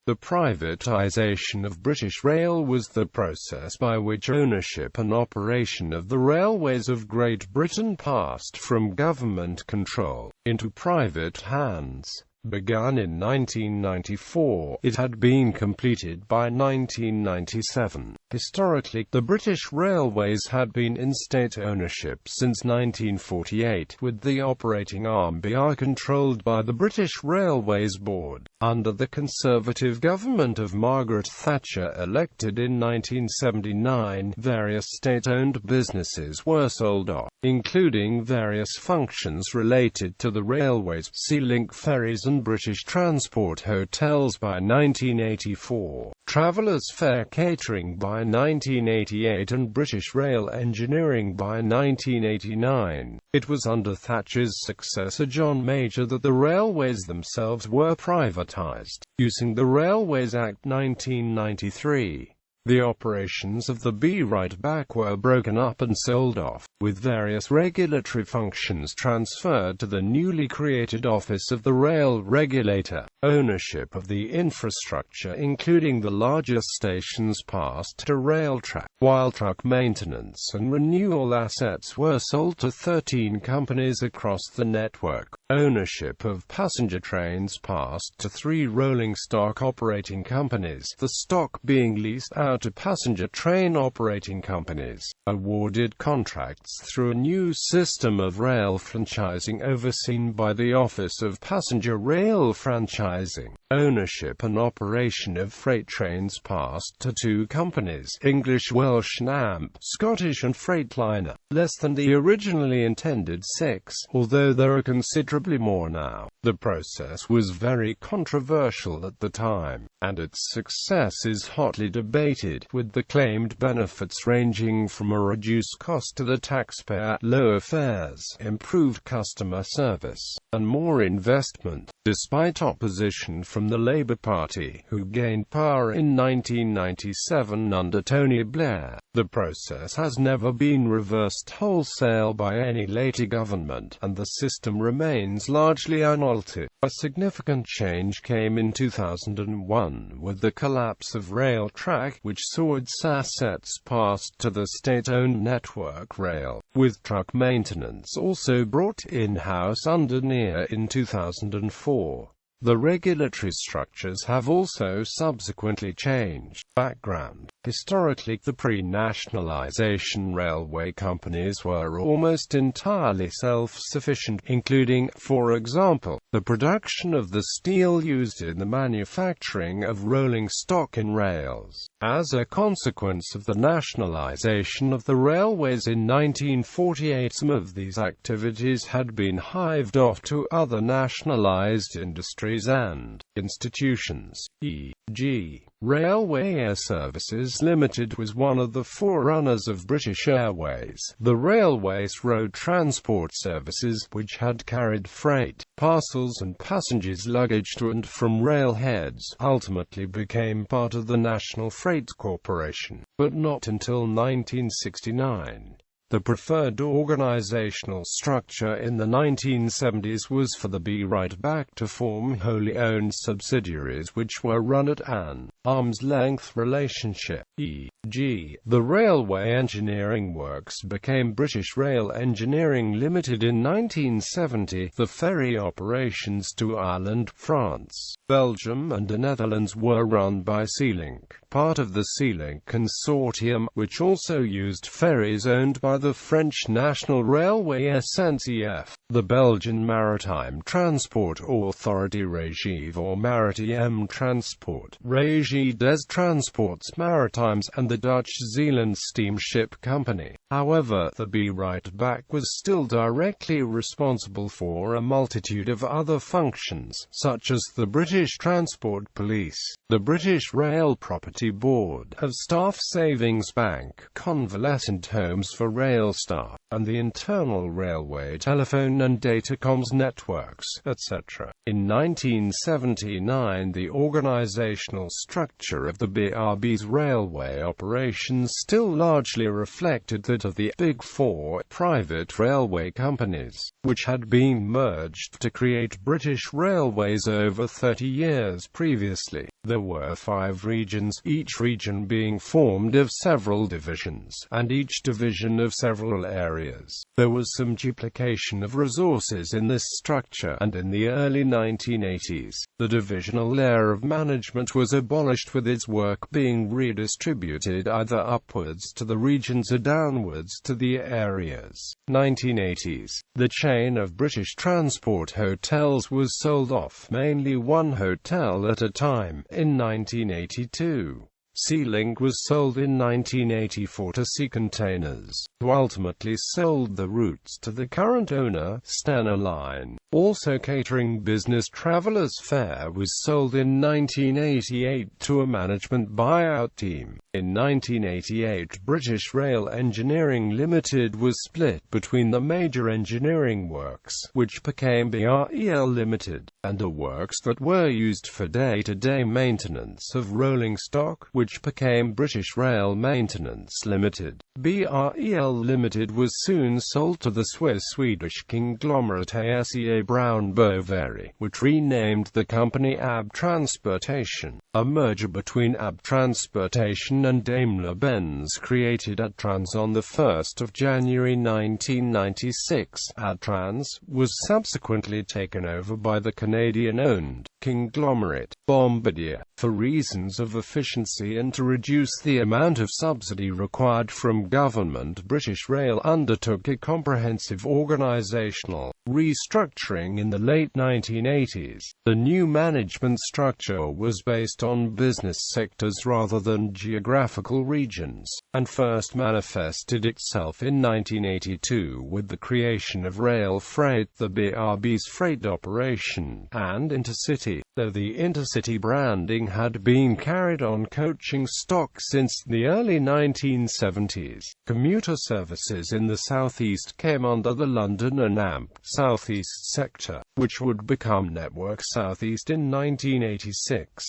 The privatisation of British Rail was the process by which ownership and operation of the railways of Great Britain passed from government control into private hands. Begun in 1994, it had been completed by 1997. Historically, the British Railways had been in state ownership since 1948, with the operating arm BR controlled by the British Railways Board. Under the Conservative government of Margaret Thatcher, elected in 1979, various state-owned businesses were sold off, including various functions related to the railways, Sealink ferries and British Transport Hotels by 1984, Travellers' Fair Catering by 1988 and British Rail Engineering by 1989. It was under Thatcher's successor John Major that the railways themselves were privatised, using the Railways Act 1993. The operations of the B right back were broken up and sold off, with various regulatory functions transferred to the newly created Office of the Rail Regulator. Ownership of the infrastructure, including the largest stations, passed to Railtrack, while truck maintenance and renewal assets were sold to 13 companies across the network. Ownership of passenger trains passed to 3 rolling stock operating companies, the stock being leased out to passenger train operating companies. Awarded contracts through a new system of rail franchising overseen by the Office of Passenger Rail Franchising. Ownership and operation of freight trains passed to 2 companies, English Welsh Namp, Scottish and Freightliner, less than the originally intended 6, although there are considerably more now. The process was very controversial at the time, and its success is hotly debated, with the claimed benefits ranging from a reduced cost to the taxpayer, lower fares, improved customer service, and more investment. Despite opposition from the Labour Party, who gained power in 1997 under Tony Blair, the process has never been reversed wholesale by any later government, and the system remains largely unaltered. A significant change came in 2001 with the collapse of Railtrack, which saw its assets passed to the state-owned Network Rail, with truck maintenance also brought in-house under NEAR in 2004. The regulatory structures have also subsequently changed. Background: historically, the pre-nationalization railway companies were almost entirely self-sufficient, including, for example, the production of the steel used in the manufacturing of rolling stock in rails. As a consequence of the nationalization of the railways in 1948, some of these activities had been hived off to other nationalized industries and institutions, e.g., Railway Air Services Limited was one of the forerunners of British Airways. The Railways Road Transport Services, which had carried freight, parcels and passengers' luggage to and from railheads, ultimately became part of the National Freight Corporation, but not until 1969. The preferred organizational structure in the 1970s was for the B right back to form wholly owned subsidiaries which were run at an arm's-length relationship, e.g., the Railway Engineering Works became British Rail Engineering Limited in 1970, the ferry operations to Ireland, France, Belgium and the Netherlands were run by Sealink, part of the Sealink consortium, which also used ferries owned by the French National Railway SNCF, the Belgian Maritime Transport Authority Régie or Maritiem Transport, Régie des Transports Maritimes, and the Dutch Zeeland Steamship Company. However, the B right back was still directly responsible for a multitude of other functions, such as the British Transport Police, the British Rail Property Emergency Board of Staff, Savings Bank, convalescent homes for rail staff, and the internal railway telephone and datacoms networks, etc. In 1979, the organizational structure of the BRB's railway operations still largely reflected that of the Big Four private railway companies, which had been merged to create British Railways over 30 years previously. There were 5 regions, each region being formed of several divisions, and each division of several areas. There was some duplication of resources in this structure, and in the early 1980s, the divisional layer of management was abolished, with its work being redistributed either upwards to the regions or downwards to the areas. 1980s. The chain of British transport hotels was sold off, mainly one hotel at a time, in 1982. Sealink was sold in 1984 to Sea Containers, who ultimately sold the routes to the current owner, Stena Line. Also, catering business Travelers Fair was sold in 1988 to a management buyout team. In 1988, British Rail Engineering Limited was split between the major engineering works, which became BREL Limited, and the works that were used for day-to-day maintenance of rolling stock, which became British Rail Maintenance Limited. BREL Limited was soon sold to the Swiss-Swedish conglomerate ASEA Brown Boveri, which renamed the company AB Transportation. A merger between AB Transportation and Daimler-Benz created Adtrans on 1 January 1996. Adtrans was subsequently taken over by the Canadian-owned conglomerate Bombardier. For reasons of efficiency and to reduce the amount of subsidy required from government, British Rail undertook a comprehensive organisational restructuring in the late 1980s. The new management structure was based on business sectors rather than geographical regions, and first manifested itself in 1982 with the creation of Rail Freight, the BRB's freight operation, and Intercity, though the Intercity branding had been carried on coaching stock since the early 1970s. Commuter services in the southeast came under the London and AMP Southeast sector, which would become Network Southeast in 1986.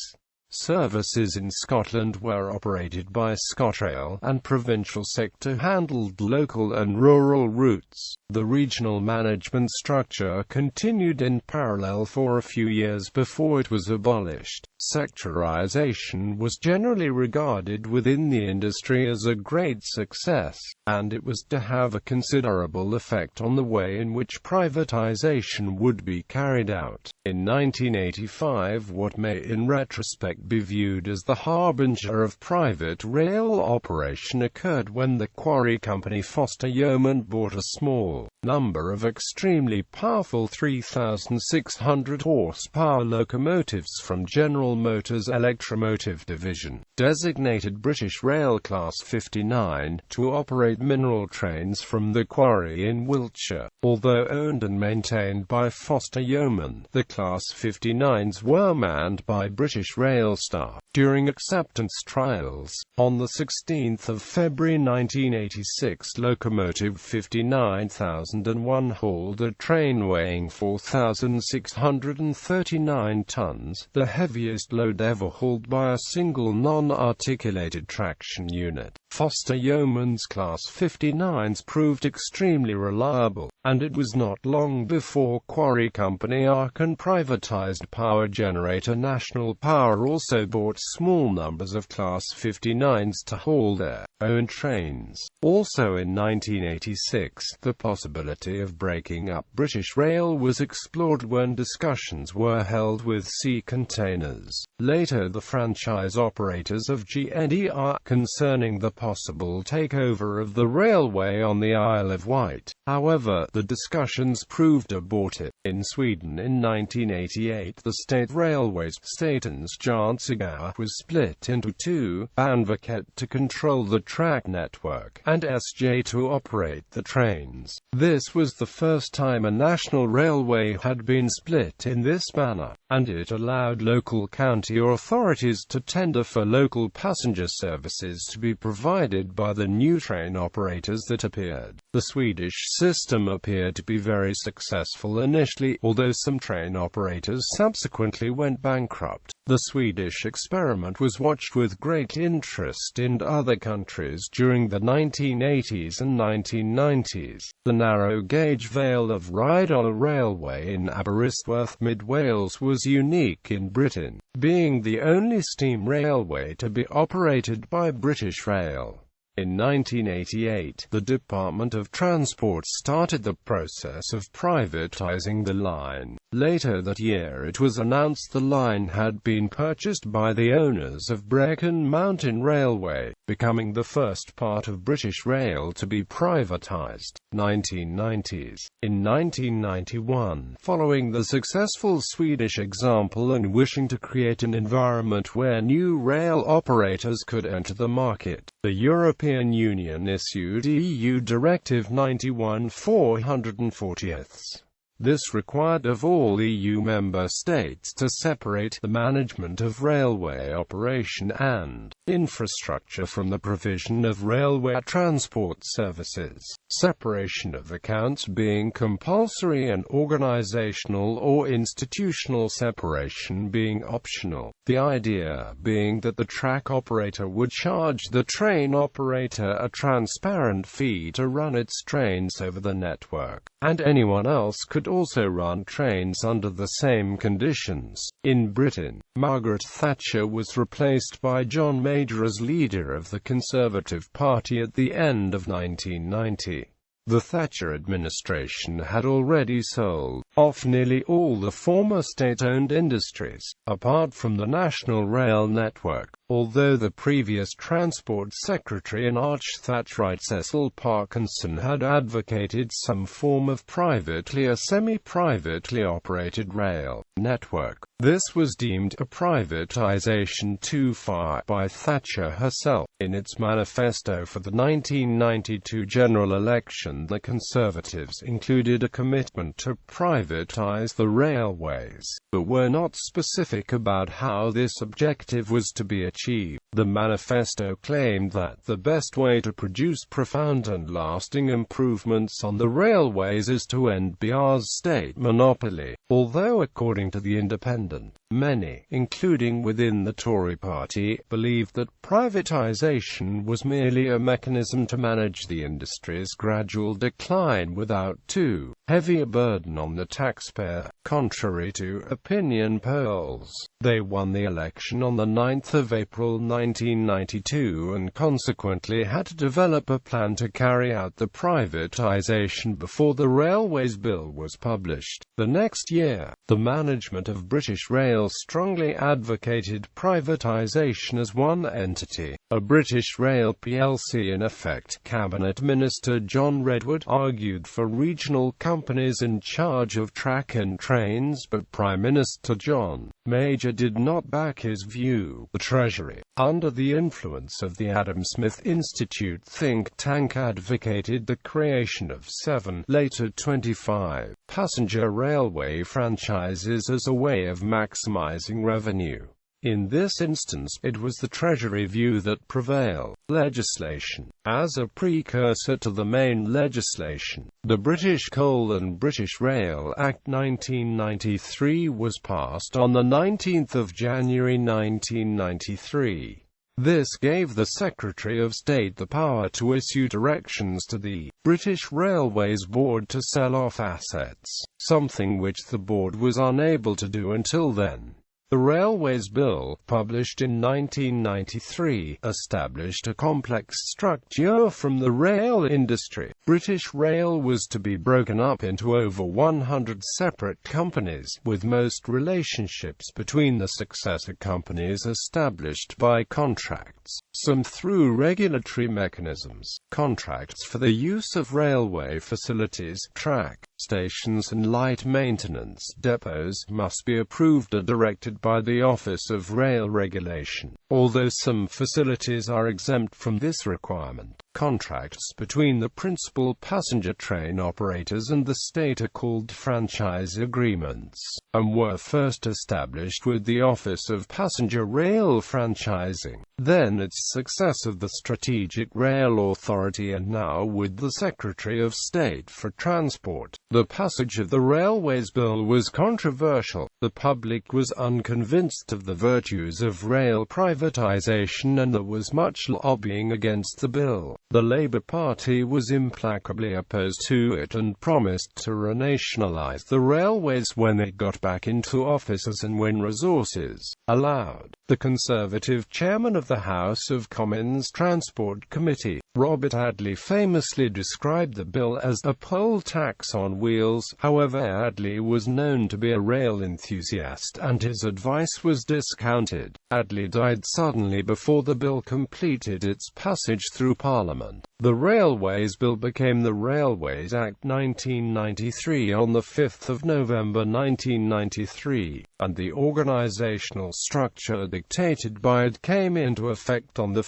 Services in Scotland were operated by ScotRail, and provincial sector handled local and rural routes. The regional management structure continued in parallel for a few years before it was abolished. Sectorization was generally regarded within the industry as a great success, and it was to have a considerable effect on the way in which privatization would be carried out. In 1985, what may in retrospect be viewed as the harbinger of private rail operation occurred when the quarry company Foster Yeoman bought a small number of extremely powerful 3,600 horsepower locomotives from General Motors Electromotive Division, designated British Rail Class 59, to operate mineral trains from the quarry in Wiltshire. Although owned and maintained by Foster Yeoman, the Class 59s were manned by British Rail staff. During acceptance trials, on 16 February 1986, locomotive 59,001 hauled a train weighing 4,639 tons, the heaviest load ever hauled by a single non-articulated traction unit. Foster Yeoman's Class 59s proved extremely reliable, and it was not long before Quarry Company Aachen privatized power generator National Power also bought small numbers of Class 59s to haul their own trains. Also in 1986, the possibility of breaking up British Rail was explored when discussions were held with Sea Containers, later the franchise operators of GNDR, concerning the possible takeover of the railway on the Isle of Wight. However, the discussions proved abortive. In Sweden in 1988, the state railways, Statens Järnvägar, was split into two, Banverket to control the track network, and SJ to operate the trains. This was the first time a national railway had been split in this manner, and it allowed local county authorities to tender for local passenger services to be provided by the new train operators that appeared. The Swedish system appeared to be very successful initially, although some train operators subsequently went bankrupt. The Swedish experiment was watched with great interest in other countries during the 1980s and 1990s. The narrow-gauge Vale of Rheidol Railway in Aberystwyth, mid-Wales was unique in Britain, being the only steam railway to be operated by British Rail. In 1988, the Department of Transport started the process of privatizing the line. Later that year it was announced the line had been purchased by the owners of Brecon Mountain Railway, becoming the first part of British Rail to be privatized. 1990s. In 1991, following the successful Swedish example and wishing to create an environment where new rail operators could enter the market, the European Union issued EU Directive 91/440. This required of all EU member states to separate the management of railway operation and infrastructure from the provision of railway transport services, separation of accounts being compulsory and organizational or institutional separation being optional. The idea being that the track operator would charge the train operator a transparent fee to run its trains over the network, and anyone else could also run trains under the same conditions. In Britain, Margaret Thatcher was replaced by John Major as leader of the Conservative Party at the end of 1990. The Thatcher administration had already sold off nearly all the former state-owned industries, apart from the National Rail Network, although the previous Transport Secretary and arch-Thatcherite Cecil Parkinson had advocated some form of privately or semi-privately operated rail network. This was deemed a privatization too far by Thatcher herself. In its manifesto for the 1992 general election, the Conservatives included a commitment to privatize the railways, but were not specific about how this objective was to be achieved. The manifesto claimed that the best way to produce profound and lasting improvements on the railways is to end BR's state monopoly, although according to The Independent, many, including within the Tory party, believed that privatization was merely a mechanism to manage the industry's gradual decline without too heavy a burden on the taxpayer. Contrary to opinion polls, they won the election on the 9th of April 1992 and consequently had to develop a plan to carry out the privatization before the Railways Bill was published. The next year, the management of British Rail strongly advocated privatization as one entity, a British Rail plc in effect. Cabinet Minister John Redwood argued for regional companies in charge of track and trains, but Prime Minister John Major did not back his view. The Treasury, under the influence of the Adam Smith Institute think tank, advocated the creation of 7, later 25, passenger railway franchises as a way of maximizing revenue. In this instance, it was the Treasury view that prevailed. Legislation. As a precursor to the main legislation, the British Coal and British Rail Act 1993 was passed on the 19th of January 1993. This gave the Secretary of State the power to issue directions to the British Railways Board to sell off assets, something which the board was unable to do until then. The Railways Bill, published in 1993, established a complex structure from the rail industry. British Rail was to be broken up into over 100 separate companies, with most relationships between the successor companies established by contracts, some through regulatory mechanisms. Contracts for the use of railway facilities, track, stations and light maintenance depots must be approved or directed by the Office of Rail Regulation, although some facilities are exempt from this requirement. Contracts between the principal passenger train operators and the state are called franchise agreements, and were first established with the Office of Passenger Rail Franchising, then its successor the Strategic Rail Authority, and now with the Secretary of State for Transport. The passage of the Railways Bill was controversial. The public was unconvinced of the virtues of rail privatization, and there was much lobbying against the bill. The Labour Party was implacably opposed to it and promised to renationalise the railways when it got back into office and when resources allowed. The Conservative chairman of the House of Commons Transport Committee, Robert Adley, famously described the bill as a poll tax on wheels. However, Adley was known to be a rail enthusiast, and his advice was discounted. Adley died suddenly before the bill completed its passage through Parliament. The Railways Bill became the Railways Act 1993 on 5 November 1993, and the organisational structure dictated by it came into effect on 1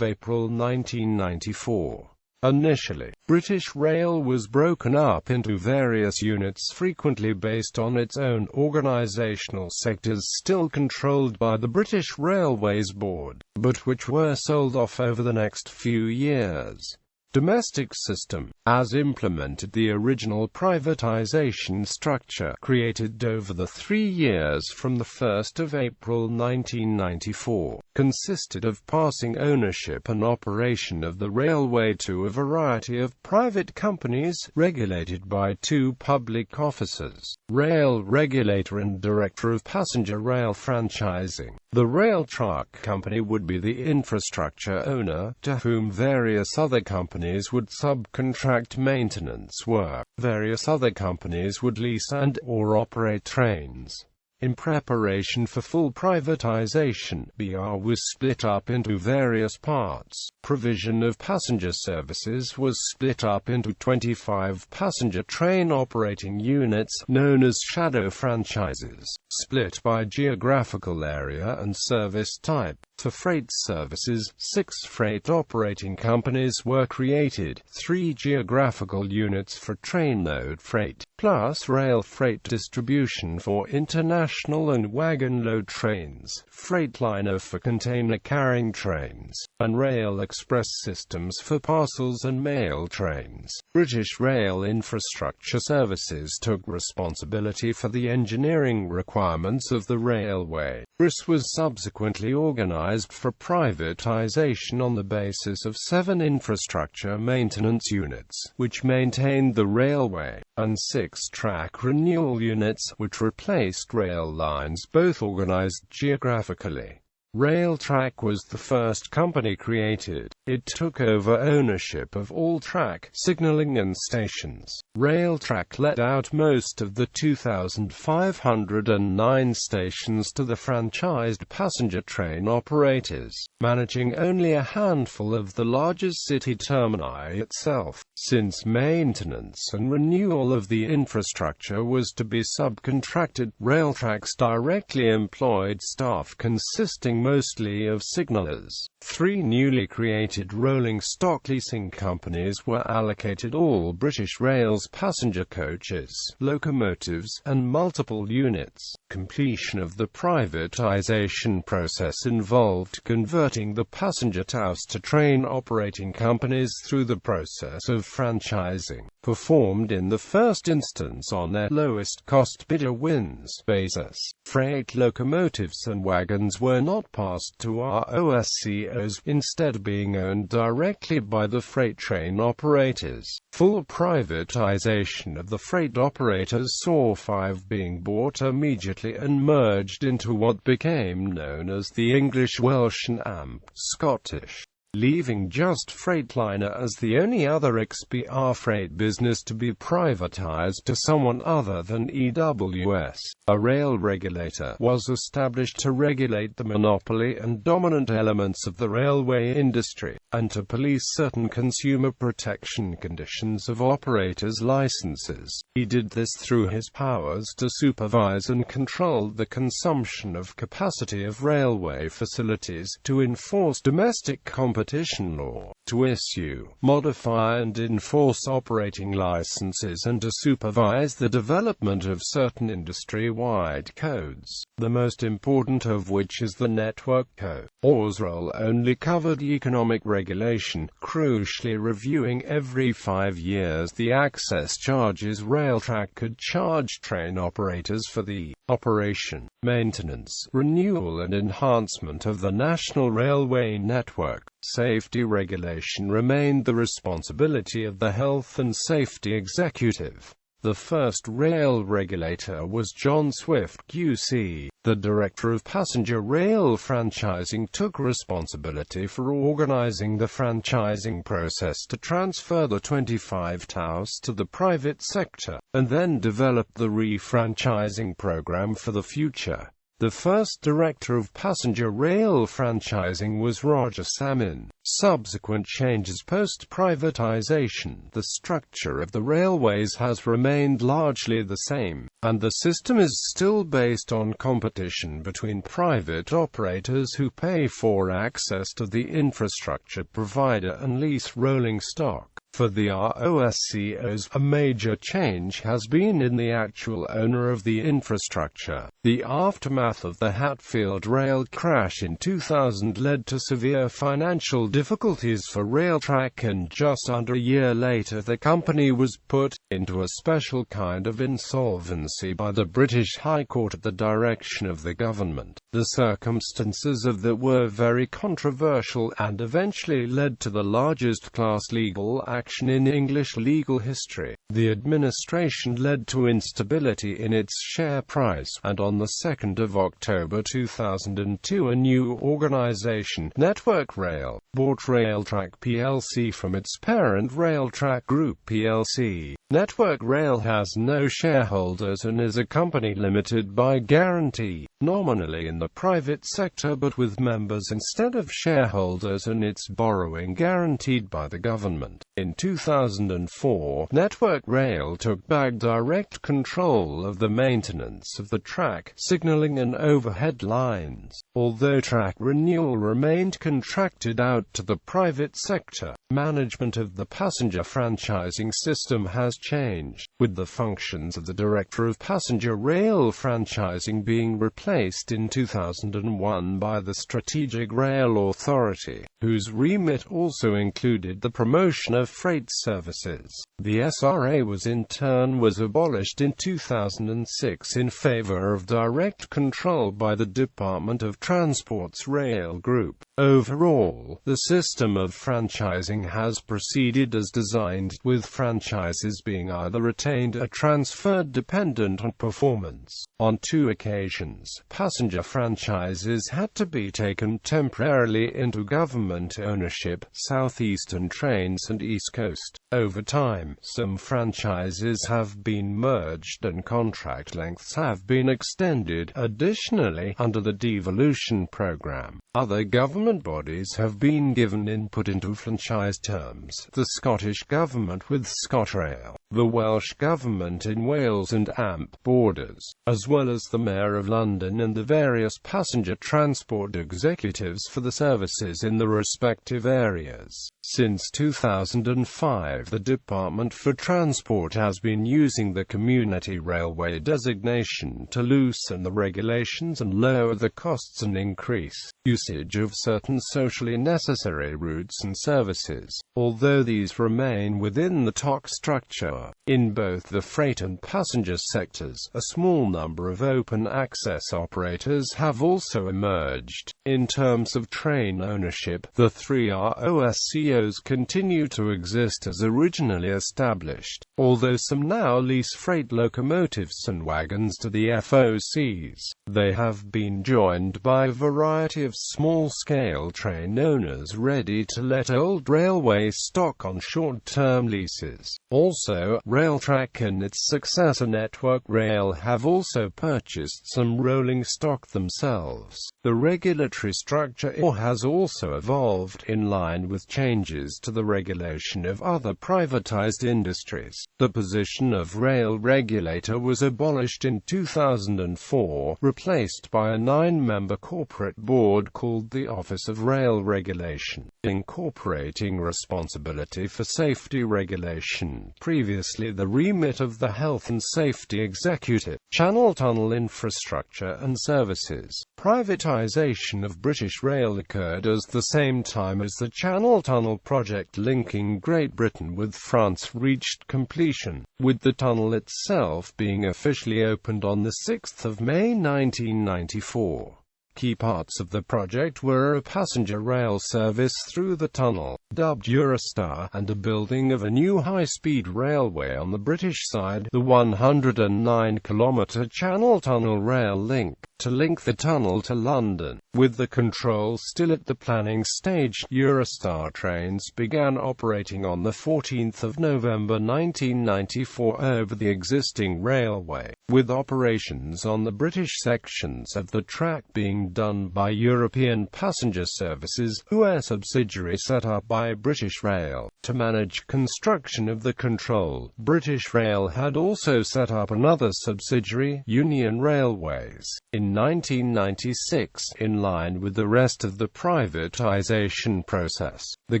April 1994. Initially, British Rail was broken up into various units frequently based on its own organisational sectors still controlled by the British Railways Board, but which were sold off over the next few years. Domestic system, as implemented. The original privatisation structure, created over the 3 years from 1 April 1994, consisted of passing ownership and operation of the railway to a variety of private companies, regulated by 2 public officers, Rail Regulator and Director of Passenger Rail Franchising. The rail truck company would be the infrastructure owner, to whom various other companies would subcontract maintenance work. Various other companies would lease and/or operate trains. In preparation for full privatization, BR was split up into various parts. Provision of passenger services was split up into 25 passenger train operating units, known as shadow franchises, split by geographical area and service type. For freight services, 6 freight operating companies were created, 3 geographical units for trainload freight, plus rail freight distribution for international and wagon load trains, Freightliner for container carrying trains, and Rail Express Systems for parcels and mail trains. British Rail Infrastructure Services took responsibility for the engineering requirements of the railway. BRIS was subsequently organised for privatisation on the basis of 7 infrastructure maintenance units, which maintained the railway, and 6 track renewal units, which replaced rail lines, both organised geographically. Railtrack was the first company created. It took over ownership of all track, signalling and stations. Railtrack let out most of the 2,509 stations to the franchised passenger train operators, managing only a handful of the largest city termini itself. Since maintenance and renewal of the infrastructure was to be subcontracted, Railtrack's directly employed staff consisting mostly of signallers. 3 newly created rolling stock leasing companies were allocated all British Rail's passenger coaches, locomotives, and multiple units. Completion of the privatisation process involved converting the passenger TAUs to train operating companies through the process of franchising, performed in the first instance on their lowest cost bidder wins basis. Freight locomotives and wagons were not passed to ROSCOs, instead being owned directly by the freight train operators. Full privatisation of the freight operators saw 5 being bought immediately and merged into what became known as the English, Welsh and Scottish, leaving just Freightliner as the only other XBR freight business to be privatized to someone other than EWS. A rail regulator was established to regulate the monopoly and dominant elements of the railway industry, and to police certain consumer protection conditions of operators' licenses. He did this through his powers to supervise and control the consumption of capacity of railway facilities, to enforce domestic competition competition law, to issue, modify and enforce operating licenses and to supervise the development of certain industry-wide codes, the most important of which is the Network Code. Or's role only covered economic regulation, crucially reviewing every 5 years the access charges Railtrack could charge train operators for the operation, maintenance, renewal and enhancement of the national railway network. Safety regulation remained the responsibility of the Health and Safety Executive. The first rail regulator was John Swift QC. The Director of Passenger Rail Franchising took responsibility for organizing the franchising process to transfer the 25 TOWs to the private sector, and then developed the refranchising program for the future. The first Director of Passenger Rail Franchising was Roger Salmon. Subsequent changes post-privatisation. The structure of the railways has remained largely the same, and the system is still based on competition between private operators who pay for access to the infrastructure provider and lease rolling stock. For the ROSCOs, a major change has been in the actual owner of the infrastructure. The aftermath of the Hatfield rail crash in 2000 led to severe financial difficulties for Railtrack, and just under a year later the company was put into a special kind of insolvency by the British High Court at the direction of the government. The circumstances of that were very controversial and eventually led to the largest class legal action in English legal history. The administration led to instability in its share price, and on the 2nd of October 2002 a new organisation, Network Rail, bought Railtrack plc from its parent Railtrack Group plc. Network Rail has no shareholders and is a company limited by guarantee, nominally in the private sector but with members instead of shareholders, and its borrowing guaranteed by the government. In 2004, Network Rail took back direct control of the maintenance of the track, signalling and overhead lines. Although track renewal remained contracted out to the private sector, management of the passenger franchising system has changed, with the functions of the Director of Passenger Rail Franchising being replaced in 2001 by the Strategic Rail Authority, whose remit also included the promotion of freight services. The SRA was abolished in 2006 in favor of direct control by the Department of Transport's Rail Group. Overall, the system of franchising has proceeded as designed, with franchises being either retained or transferred dependent on performance. On 2 occasions, passenger franchises had to be taken temporarily into government ownership, Southeastern Trains and East Coast. Over time, some franchises have been merged and contract lengths have been extended. Additionally, under the devolution program, other government bodies have been given input into franchise terms: the Scottish Government with ScotRail, the Welsh Government in Wales and AMP borders, as well as the Mayor of London and the various passenger transport executives for the services in the respective areas. Since 2005, the Department for Transport has been using the Community Railway designation to loosen the regulations and lower the costs and increase usage of certain socially necessary routes and services, although these remain within the TOC structure. In both the freight and passenger sectors, a small number of open-access operators have also emerged. In terms of train ownership, the 3 ROSCOs continue to exist as originally established, although some now lease freight locomotives and wagons to the FOCs. They have been joined by a variety of small-scale train owners ready to let old railway stock on short-term leases. Also, Railtrack and its successor Network Rail have also purchased some rolling stock themselves. The regulatory structure has also evolved in line with changes to the regulation of other privatized industries. The position of rail regulator was abolished in 2004, replaced by a 9-member corporate board called the Office of Rail Regulation, incorporating responsibility for safety regulation, previously the remit of the Health and Safety Executive. Channel Tunnel infrastructure and services. Privatisation of British Rail occurred at the same time as the Channel Tunnel project linking Great Britain with France reached completion, with the tunnel itself being officially opened on 6 May 1994. Key parts of the project were a passenger rail service through the tunnel, dubbed Eurostar, and a building of a new high-speed railway on the British side, the 109-kilometre Channel Tunnel rail link, to link the tunnel to London. With the control still at the planning stage, Eurostar trains began operating on 14 November 1994 over the existing railway, with operations on the British sections of the track being done by European Passenger Services, a subsidiary set up by British Rail. To manage construction of the control, British Rail had also set up another subsidiary, Union Railways, in 1996, in line with the rest of the privatisation process. The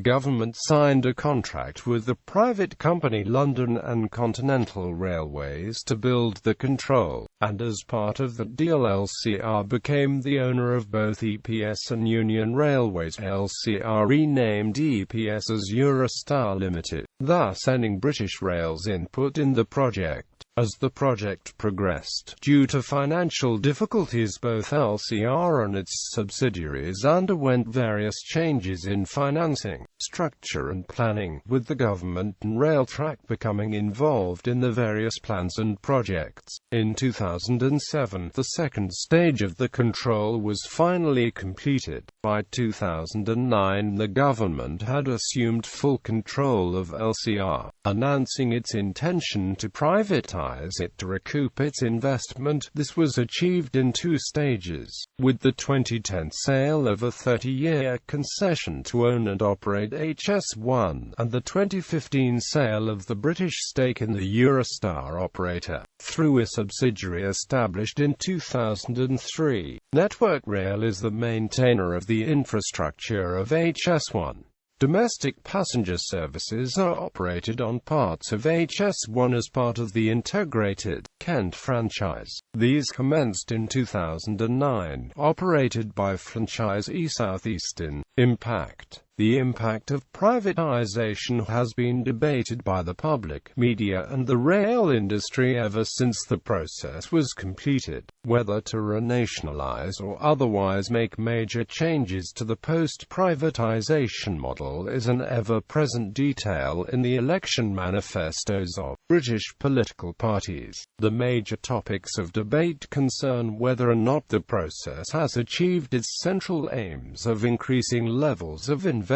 government signed a contract with the private company London and Continental Railways to build the control, and as part of that deal LCR became the owner of both EPS and Union Railways. LCR renamed EPS as Eurostar Limited, thus ending British Rail's input in the project. As the project progressed, due to financial difficulties, both LCR and its subsidiaries underwent various changes in financing, structure and planning, with the government and Railtrack becoming involved in the various plans and projects. In 2007, the second stage of the control was finally completed. By 2009, the government had assumed full control of LCR, announcing its intention to privatize it to recoup its investment. This was achieved in 2 stages, with the 2010 sale of a 30-year concession to own and operate HS1, and the 2015 sale of the British stake in the Eurostar operator, through a subsidiary established in 2003. Network Rail is the maintainer of the infrastructure of HS1. Domestic passenger services are operated on parts of HS1 as part of the integrated Kent franchise. These commenced in 2009, operated by franchisee South Eastern. Impact. The impact of privatization has been debated by the public, media and the rail industry ever since the process was completed. Whether to renationalize or otherwise make major changes to the post-privatization model is an ever-present detail in the election manifestos of British political parties. The major topics of debate concern whether or not the process has achieved its central aims of increasing levels of investment,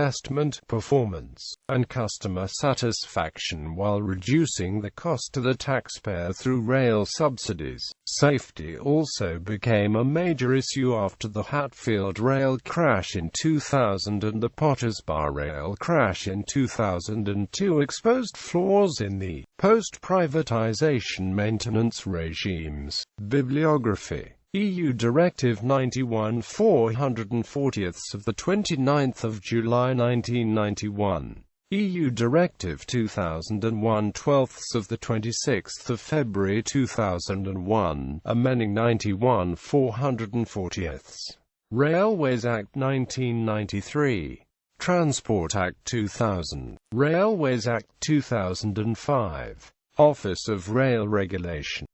performance, and customer satisfaction while reducing the cost to the taxpayer through rail subsidies. Safety also became a major issue after the Hatfield rail crash in 2000 and the Potters Bar rail crash in 2002 exposed flaws in the post-privatization maintenance regimes. Bibliography. EU Directive 91/440 of 29 July 1991. EU Directive 2001/12 of 26 February 2001, amending 91/440. Railways Act 1993. Transport Act 2000. Railways Act 2005. Office of Rail Regulation.